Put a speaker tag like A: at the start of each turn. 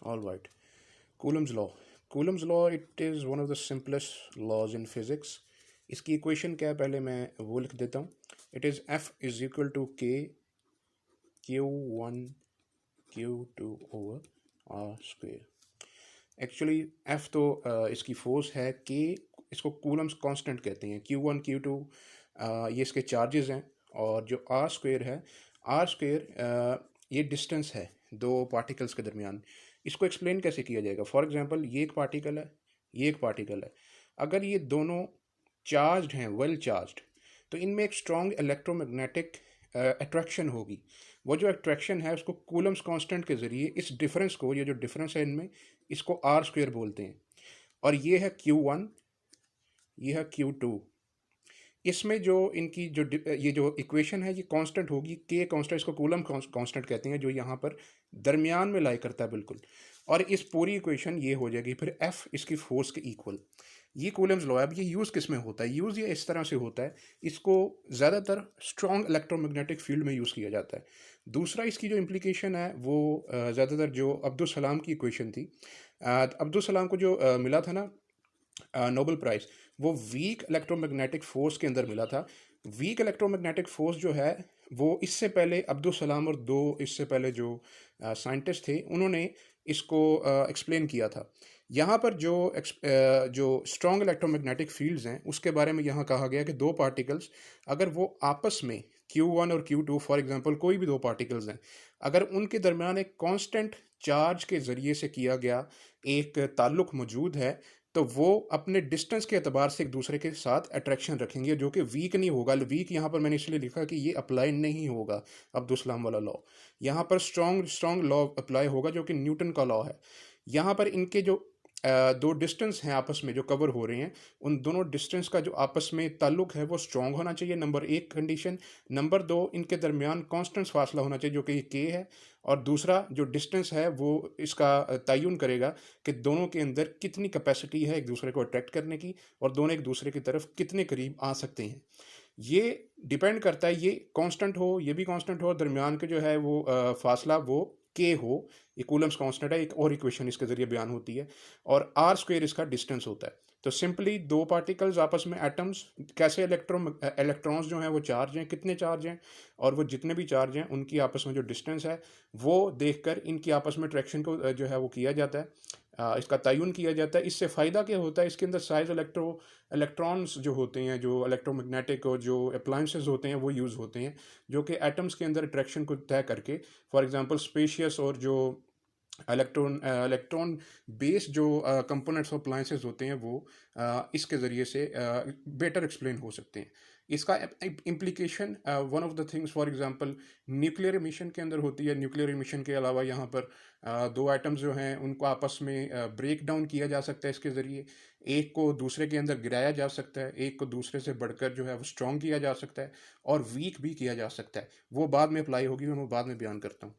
A: All right. Coulomb's law. Coulomb's law, it is one of the simplest laws in physics. इसकी equation क्या है पहले मैं वो लिख देता हूँ. It is F is equal to k Q1 Q2 over r square. Actually F तो इसकी फोर्स है, के इसको कूलम्स कांस्टेंट कहते हैं. Q1 Q2 ये इसके चार्जेस हैं, और जो आर स्क्वेयर है, आर स्क्वेयर ये डिस्टेंस है दो पार्टिकल्स के दरमियान. इसको एक्सप्लेन कैसे किया जाएगा? फॉर एग्जांपल ये एक पार्टिकल है, ये एक पार्टिकल है. अगर ये दोनों चार्ज्ड हैं, वेल चार्ज्ड, तो इनमें एक स्ट्रॉन्ग इलेक्ट्रोमैग्नेटिक अट्रैक्शन होगी. वो जो अट्रैक्शन है उसको कूलम्स कांस्टेंट के ज़रिए इस डिफरेंस को, ये जो डिफरेंस है इनमें, इसको आर स्क्वेयर बोलते हैं. और ये है Q1, ये है Q2. इसमें जो इनकी जो ये जो इक्वेशन है ये कांस्टेंट होगी, के कांस्टेंट, इसको कूलम कांस्टेंट कहते हैं, जो यहाँ पर दरमियान में लाई करता है बिल्कुल. और इस पूरी इक्वेशन ये हो जाएगी फिर एफ इसकी फोर्स के इक्वल. ये कूलम्स लॉ है. अब ये यूज़ किस में होता है? यूज़ ये इस तरह से होता है, इसको ज़्यादातर स्ट्रॉन्ग इलेक्ट्रोमैग्नेटिक फील्ड में यूज़ किया जाता है. दूसरा इसकी जो इम्प्लीकेशन है वो ज़्यादातर जो अब्दुल सलाम की इक्वेशन थी, अब्दुल सलाम को जो मिला था ना नोबेल प्राइज़, वो वीक इलेक्ट्रोमैग्नेटिक फोर्स के अंदर मिला था. वीक इलेक्ट्रोमैग्नेटिक फोर्स जो है वो इससे पहले अब्दुल सलाम और दो इससे पहले जो साइंटिस्ट थे उन्होंने इसको एक्सप्लेन किया था. यहाँ पर जो स्ट्रॉन्ग इलेक्ट्रोमैग्नेटिक फील्ड्स हैं उसके बारे में यहाँ कहा गया कि दो पार्टिकल्स अगर वो आपस में Q1 और Q2 फॉर एग्जांपल कोई भी दो पार्टिकल्स हैं, अगर उनके दरमियान एक कांस्टेंट चार्ज के ज़रिए से किया गया एक ताल्लुक मौजूद है, तो वो अपने डिस्टेंस के अतबार से एक दूसरे के साथ अट्रैक्शन रखेंगे, जो कि वीक नहीं होगा. वीक यहाँ पर मैंने इसलिए लिखा कि ये अप्लाई नहीं होगा अब्दुल सलाम वाला लॉ. यहाँ पर स्ट्रॉन्ग लॉ अप्लाई होगा जो कि न्यूटन का लॉ है. यहाँ पर इनके जो दो डिस्टेंस हैं आपस में जो कवर हो रहे हैं, उन दोनों डिस्टेंस का जो आपस में ताल्लुक है वो स्ट्रॉन्ग होना चाहिए, नंबर एक कंडीशन. नंबर दो, इनके दरमियान कांस्टेंट फासला होना चाहिए जो कि ये के है. और दूसरा जो डिस्टेंस है वो इसका तयन करेगा कि दोनों के अंदर कितनी कैपेसिटी है एक दूसरे को अट्रैक्ट करने की, और दोनों एक दूसरे की तरफ कितने करीब आ सकते हैं. ये डिपेंड करता है, ये कांस्टेंट हो, ये भी कांस्टेंट हो, और दरमियान के जो है वो फासला वो के हो. ये कूलम्स कांस्टेंट है. एक और इक्वेशन इसके जरिए बयान होती है, और आर स्क्वेयर इसका डिस्टेंस होता है. तो सिंपली दो पार्टिकल्स आपस में एटम्स कैसे इलेक्ट्रॉन्स जो हैं वो चार्ज हैं, कितने चार्ज हैं, और वो जितने भी चार्ज हैं उनकी आपस में जो डिस्टेंस है वो देखकर इनकी आपस में अट्रैक्शन को जो है वो किया जाता है, इसका तयन किया जाता है. इससे फ़ायदा क्या होता है? इसके अंदर साइज इलेक्ट्रॉन्स जो होते हैं, जो इलेक्ट्रोमैग्नेटिक और जो अप्लायंसेस होते हैं वो यूज़ होते हैं, जो कि एटम्स के अंदर अट्रैक्शन को तय करके, फॉर एग्जांपल स्पेशियस और जो इलेक्ट्रॉन बेस्ड जो कंपोनेंट्स ऑफ अप्लायंसेस होते हैं वो इसके ज़रिए से बेटर एक्सप्लेन हो सकते हैं. इसका implication one of the things for example nuclear mission के अंदर होती है. न्यूक्लियर मिशन के अलावा यहाँ पर दो एटम्स जो हैं उनको आपस में ब्रेक डाउन किया जा सकता है इसके ज़रिए. एक को दूसरे के अंदर गिराया जा सकता है, एक को दूसरे से बढ़कर जो है वो स्ट्रॉन्ग किया जा सकता है, और वीक भी किया जा सकता है. वो बाद में अप्लाई होगी, मैं वो बाद में बयान करता हूँ.